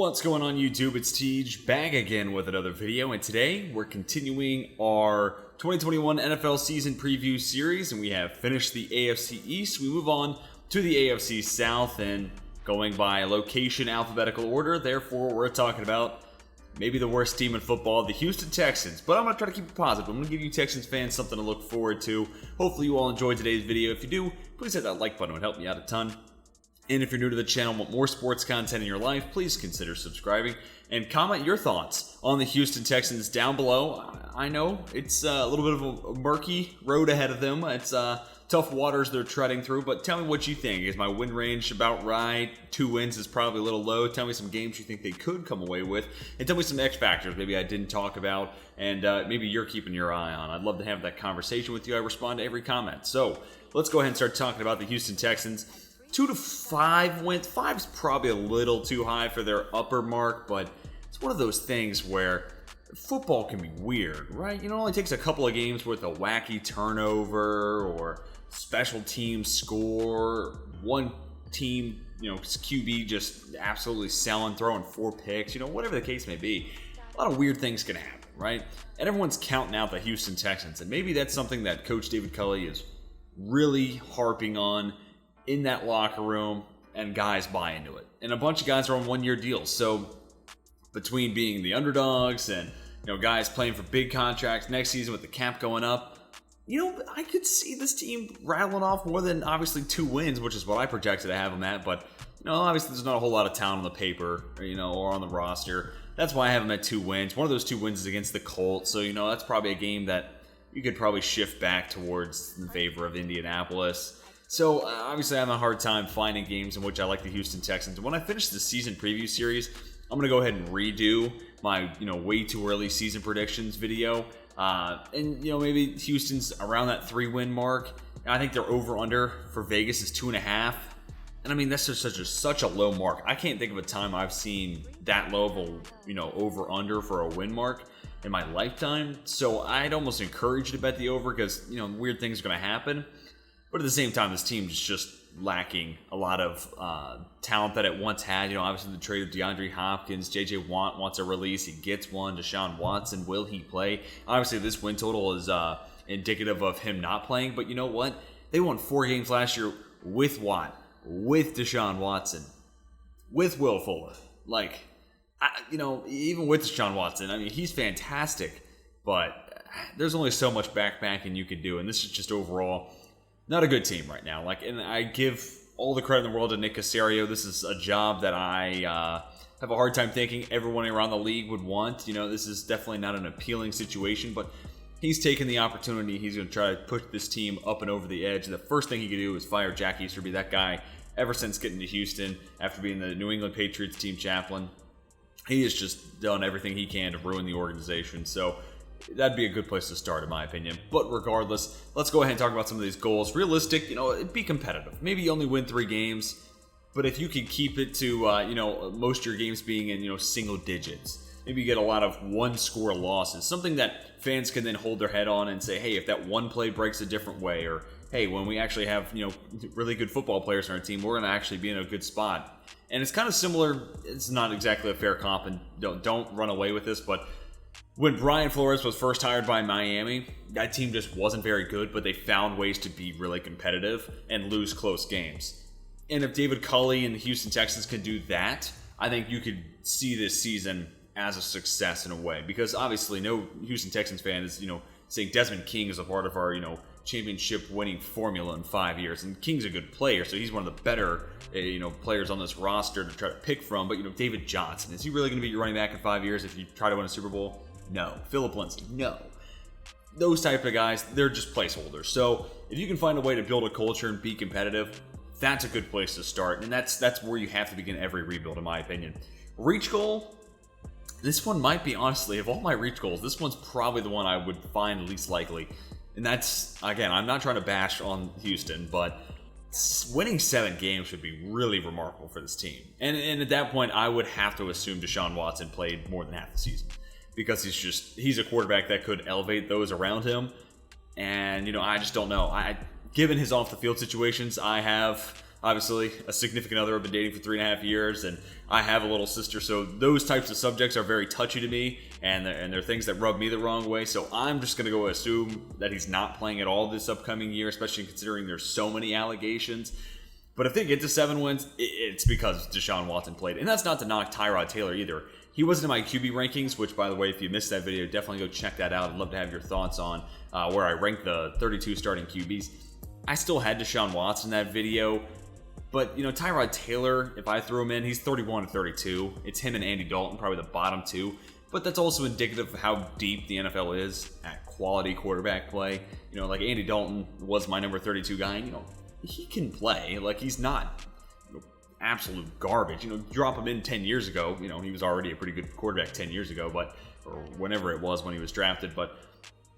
What's going on YouTube? It's Tej back again with another video, and today we're continuing our 2021 NFL season preview series, and we have finished the AFC East. We move on to the AFC South, and going by location alphabetical order, therefore we're talking about maybe the worst team in football, the Houston Texans. But I'm going to try to keep it positive. I'm going to give you Texans fans something to look forward to. Hopefully you all enjoyed today's video. If you do, please hit that like button. It would help me out a ton. And if you're new to the channel and want more sports content in your life, please consider subscribing and comment your thoughts on the Houston Texans down below. I know it's a little bit of a murky road ahead of them. It's tough waters they're treading through, but tell me what you think. Is my win range about right? 2 wins is probably a little low. Tell me some games you think they could come away with, and tell me some X factors maybe I didn't talk about, and maybe you're keeping your eye on. I'd love to have that conversation with you. I respond to every comment. So let's go ahead and start talking about the Houston Texans. 2 to 5 wins. 5's probably a little too high for their upper mark, but it's one of those things where football can be weird, right? You know, it only takes a couple of games with a wacky turnover or special teams score, one team, QB just absolutely selling, throwing 4 picks, whatever the case may be. A lot of weird things can happen, right? And everyone's counting out the Houston Texans, and maybe that's something that Coach David Culley is really harping on in that locker room, and guys buy into it. And a bunch of guys are on one-year deals. So between being the underdogs and guys playing for big contracts next season with the cap going up, I could see this team rattling off more than obviously 2 wins, which is what I projected to have them at. But obviously there's not a whole lot of talent on the paper, or on the roster. That's why I have them at 2 wins. One of those 2 wins is against the Colts, so that's probably a game that you could probably shift back towards in favor of Indianapolis. So, obviously, I have a hard time finding games in which I like the Houston Texans. When I finish the season preview series, I'm going to go ahead and redo my, way too early season predictions video. And maybe Houston's around that 3-win mark. I think their over-under for Vegas is 2.5. And, I mean, that's just such a low mark. I can't think of a time I've seen that low of a, over-under for a win mark in my lifetime. So, I'd almost encourage you to bet the over because, weird things are going to happen. But at the same time, this team is just lacking a lot of talent that it once had. Obviously the trade of DeAndre Hopkins, J.J. Watt wants a release. He gets one. Deshaun Watson, will he play? Obviously, this win total is indicative of him not playing. But you know what? They won 4 games last year with Watt, with Deshaun Watson, with Will Fuller. Even with Deshaun Watson, I mean, he's fantastic. But there's only so much backbacking you could do. And this is just overall not a good team right now. And I give all the credit in the world to Nick Caserio. This is a job that I have a hard time thinking everyone around the league would want. This is definitely not an appealing situation, but he's taken the opportunity. He's going to try to push this team up and over the edge. The first thing he could do is fire Jack Easterby, that guy, ever since getting to Houston after being the New England Patriots team chaplain. He has just done everything he can to ruin the organization. So that'd be a good place to start, in my opinion. But regardless, let's go ahead and talk about some of these goals. Realistic, be competitive. Maybe you only win 3 games, but if you could keep it to, most of your games being in, single digits. Maybe you get a lot of 1-score losses. Something that fans can then hold their head on and say, hey, if that one play breaks a different way, or hey, when we actually have, really good football players on our team, we're going to actually be in a good spot. And it's kind of similar. It's not exactly a fair comp, and don't run away with this, but when Brian Flores was first hired by Miami, that team just wasn't very good, but they found ways to be really competitive and lose close games. And if David Culley and the Houston Texans can do that, I think you could see this season as a success in a way. Because obviously no Houston Texans fan is, saying Desmond King is a part of our, championship winning formula in 5 years. And King's a good player, so he's one of the better, players on this roster to try to pick from. But, David Johnson, is he really going to be your running back in 5 years if you try to win a Super Bowl? No. Philip Lindsay? No. Those type of guys, they're just placeholders. So if you can find a way to build a culture and be competitive, that's a good place to start. And that's where you have to begin every rebuild, in my opinion. Reach goal, this one might be, honestly, of all my reach goals, this one's probably the one I would find least likely. And that's, again, I'm not trying to bash on Houston, but winning 7 games would be really remarkable for this team. And at that point, I would have to assume Deshaun Watson played more than half the season. Because he's a quarterback that could elevate those around him. And, I just don't know. Given his off-the-field situations, I have Obviously, a significant other I've been dating for 3.5 years, and I have a little sister, so those types of subjects are very touchy to me, and they're things that rub me the wrong way, so I'm just going to go assume that he's not playing at all this upcoming year, especially considering there's so many allegations. But if they get to 7 wins, it's because Deshaun Watson played. And that's not to knock Tyrod Taylor either. He wasn't in my QB rankings, which, by the way, if you missed that video, definitely go check that out. I'd love to have your thoughts on where I rank the 32 starting QBs. I still had Deshaun Watson in that video. But, Tyrod Taylor, if I threw him in, he's 31 to 32. It's him and Andy Dalton, probably the bottom two. But that's also indicative of how deep the NFL is at quality quarterback play. Like Andy Dalton was my number 32 guy. And, he can play. Like, he's not absolute garbage. Drop him in 10 years ago. He was already a pretty good quarterback 10 years ago, or whenever it was when he was drafted. But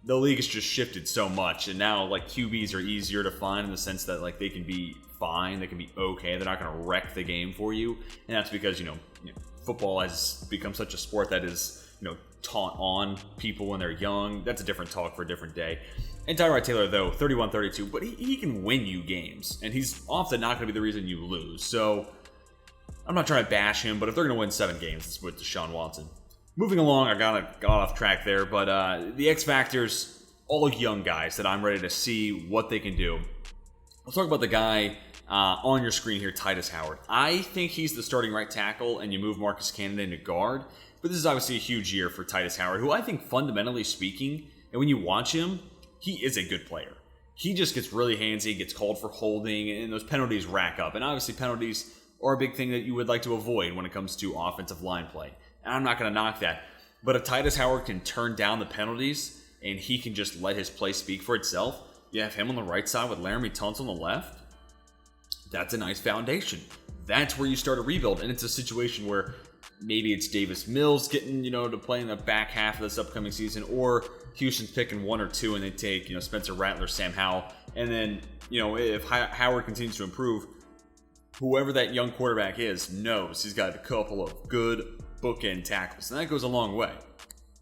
the league has just shifted so much, and now like QBs are easier to find in the sense that like they can be fine, they can be okay, they're not going to wreck the game for you, and that's because football has become such a sport that is taught on people when they're young. That's a different talk for a different day. And Tyrod Taylor, though, 31-32, but he can win you games, and he's often not going to be the reason you lose. So I'm not trying to bash him, but if they're going to win 7 games, it's with Deshaun Watson. Moving along, I got off track there, but the X Factors, all young guys that I'm ready to see what they can do. Let's talk about the guy on your screen here, Titus Howard. I think he's the starting right tackle, and you move Marcus Cannon into guard. But this is obviously a huge year for Titus Howard, who I think fundamentally speaking, and when you watch him, he is a good player. He just gets really handsy, gets called for holding, and those penalties rack up. And obviously penalties are a big thing that you would like to avoid when it comes to offensive line play. And I'm not going to knock that. But if Titus Howard can turn down the penalties and he can just let his play speak for itself, you have him on the right side with Laramie Tunsil on the left. That's a nice foundation. That's where you start a rebuild. And it's a situation where maybe it's Davis Mills getting, to play in the back half of this upcoming season, or Houston's picking 1 or 2 and they take, Spencer Rattler, Sam Howell. And then, if Howard continues to improve, whoever that young quarterback is knows he's got a couple of good bookend tackles, and that goes a long way.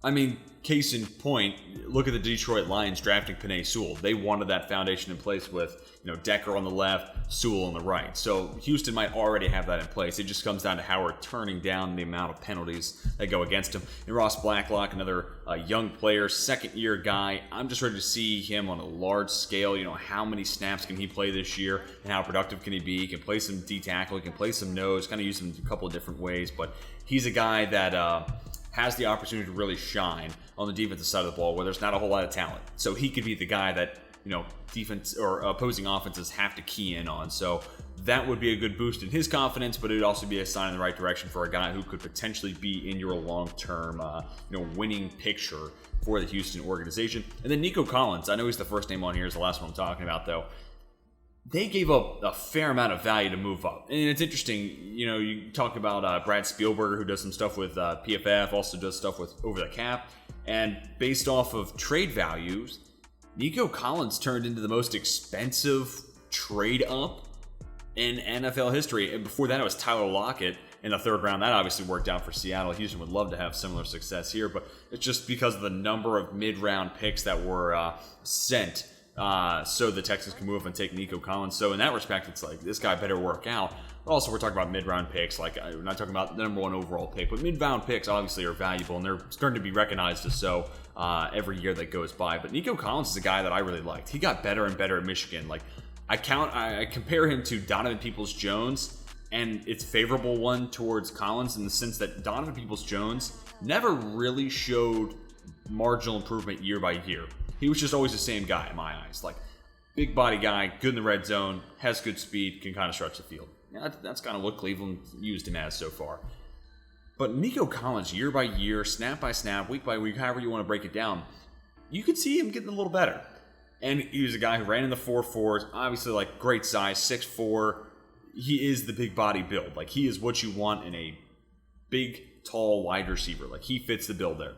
I mean, case in point, look at the Detroit Lions drafting Penei Sewell. They wanted that foundation in place with, Decker on the left, Sewell on the right. So Houston might already have that in place. It just comes down to Howard turning down the amount of penalties that go against him. And Ross Blacklock, another young player, second-year guy. I'm just ready to see him on a large scale. How many snaps can he play this year, and how productive can he be? He can play some D-tackle, he can play some nose, kind of use him a couple of different ways. But he's a guy that has the opportunity to really shine on the defensive side of the ball where there's not a whole lot of talent. So he could be the guy that, defense or opposing offenses have to key in on. So that would be a good boost in his confidence, but it would also be a sign in the right direction for a guy who could potentially be in your long-term, winning picture for the Houston organization. And then Nico Collins, I know he's the first name on here, is the last one I'm talking about, though. They gave up a fair amount of value to move up. And it's interesting, you talk about Brad Spielberger, who does some stuff with PFF, also does stuff with Over the Cap. And based off of trade values, Nico Collins turned into the most expensive trade up in NFL history. And before that, it was Tyler Lockett in the 3rd round. That obviously worked out for Seattle. Houston would love to have similar success here, but it's just because of the number of mid-round picks that were sent so the Texans can move and take Nico Collins. So in that respect, it's like, this guy better work out. But also, we're talking about mid-round picks. Like, we're not talking about the number 1 overall pick, but mid-round picks obviously are valuable, and they're starting to be recognized as so every year that goes by. But Nico Collins is a guy that I really liked. He got better and better at Michigan. Like, I compare him to Donovan Peoples-Jones, and it's a favorable one towards Collins in the sense that Donovan Peoples-Jones never really showed marginal improvement year by year. He was just always the same guy in my eyes. Like, big body guy, good in the red zone, has good speed, can kind of stretch the field. Yeah, that's kind of what Cleveland used him as so far. But Nico Collins, year by year, snap by snap, week by week, however you want to break it down, you could see him getting a little better. And he was a guy who ran in the 4.4s, obviously like great size, 6'4". He is the big body build. Like, he is what you want in a big, tall, wide receiver. Like, he fits the bill there.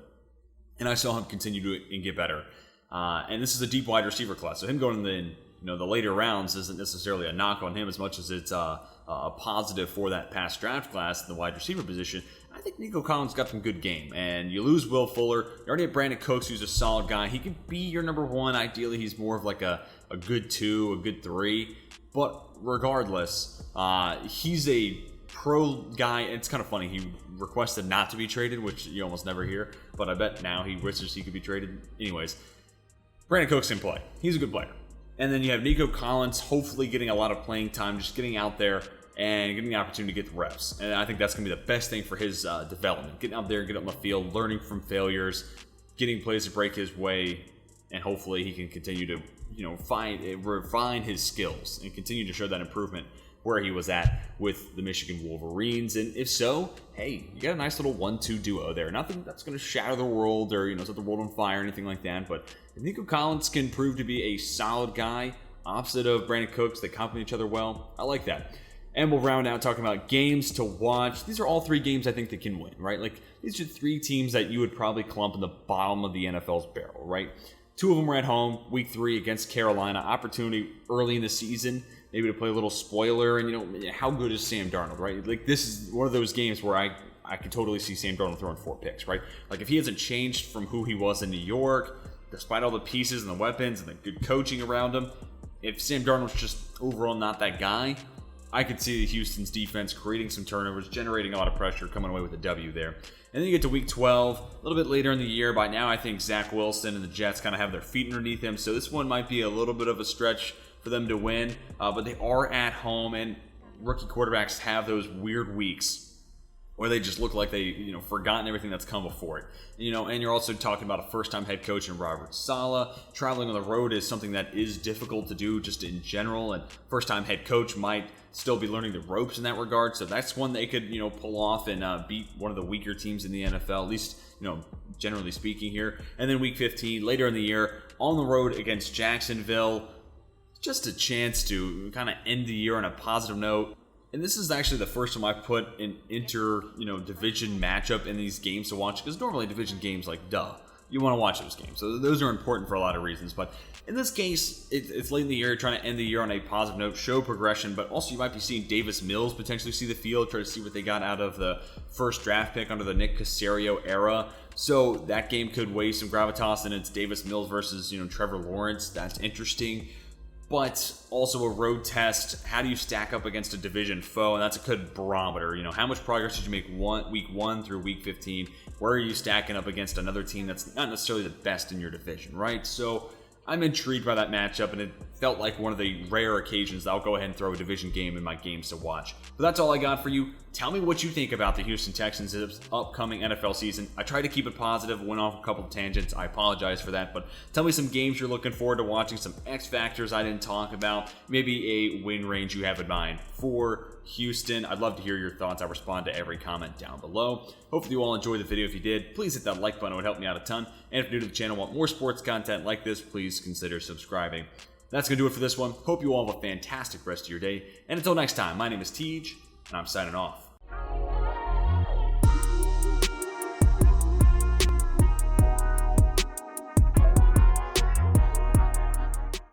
And I saw him continue to and get better. And this is a deep wide receiver class. So him going in the later rounds isn't necessarily a knock on him as much as it's a positive for that past draft class in the wide receiver position. I think Nico Collins got some good game. And you lose Will Fuller. You already have Brandon Cooks, who's a solid guy. He could be your number one. Ideally, he's more of like a good 2, a good 3. But regardless, he's a pro guy. It's kind of funny. He requested not to be traded, which you almost never hear. But I bet now he wishes he could be traded. Anyways, Brandon Cooks can play. He's a good player. And then you have Nico Collins hopefully getting a lot of playing time, just getting out there and getting the opportunity to get the reps. And I think that's going to be the best thing for his development. Getting out there, getting on the field, learning from failures, getting plays to break his way, and hopefully he can continue to, refine his skills and continue to show that improvement where he was at with the Michigan Wolverines. And if so, hey, you got a nice little 1-2 duo there. Nothing that's going to shatter the world or, set the world on fire or anything like that. But if Nico Collins can prove to be a solid guy, opposite of Brandon Cooks, they complement each other well, I like that. And we'll round out talking about games to watch. These are all 3 games I think that can win, right? Like, these are 3 teams that you would probably clump in the bottom of the NFL's barrel, right? 2 of them were at home, week 3 against Carolina. Opportunity early in the season, maybe to play a little spoiler. And, how good is Sam Darnold, right? Like, this is one of those games where I could totally see Sam Darnold throwing 4 picks, right? Like, if he hasn't changed from who he was in New York, despite all the pieces and the weapons and the good coaching around him, if Sam Darnold's just overall not that guy, I could see Houston's defense creating some turnovers, generating a lot of pressure, coming away with a W there. And then you get to week 12, a little bit later in the year. By now, I think Zach Wilson and the Jets kind of have their feet underneath him, so this one might be a little bit of a stretch for them to win. But they are at home, and rookie quarterbacks have those weird weeks where they just look like they, forgotten everything that's come before it. And you're also talking about a first-time head coach in Robert Saleh. Traveling on the road is something that is difficult to do just in general, and first-time head coach might still be learning the ropes in that regard. So that's one they could, pull off and beat one of the weaker teams in the NFL, at least, generally speaking here. And then week 15, later in the year, on the road against Jacksonville, just a chance to kind of end the year on a positive note. And this is actually the first time I put an division matchup in these games to watch, because normally division games, you want to watch those games. So those are important for a lot of reasons. But in this case, it's late in the year, trying to end the year on a positive note, show progression, but also you might be seeing Davis Mills potentially see the field, try to see what they got out of the first draft pick under the Nick Caserio era. So that game could weigh some gravitas, and it's Davis Mills versus, Trevor Lawrence. That's interesting. But also a road test. How do you stack up against a division foe? And that's a good barometer. How much progress did you make week 1 through week 15? Where are you stacking up against another team that's not necessarily the best in your division, right? So I'm intrigued by that matchup, and it felt like one of the rare occasions that I'll go ahead and throw a division game in my games to watch. But that's all I got for you. Tell me what you think about the Houston Texans' upcoming NFL season. I tried to keep it positive, went off a couple of tangents. I apologize for that, but tell me some games you're looking forward to watching, some X factors I didn't talk about, maybe a win range you have in mind for Houston. I'd love to hear your thoughts. I respond to every comment down below. Hopefully you all enjoyed the video. If you did, please hit that like button. It would help me out a ton. And if you're new to the channel, want more sports content like this, please consider subscribing. That's going to do it for this one. Hope you all have a fantastic rest of your day. And until next time, my name is Tej, and I'm signing off.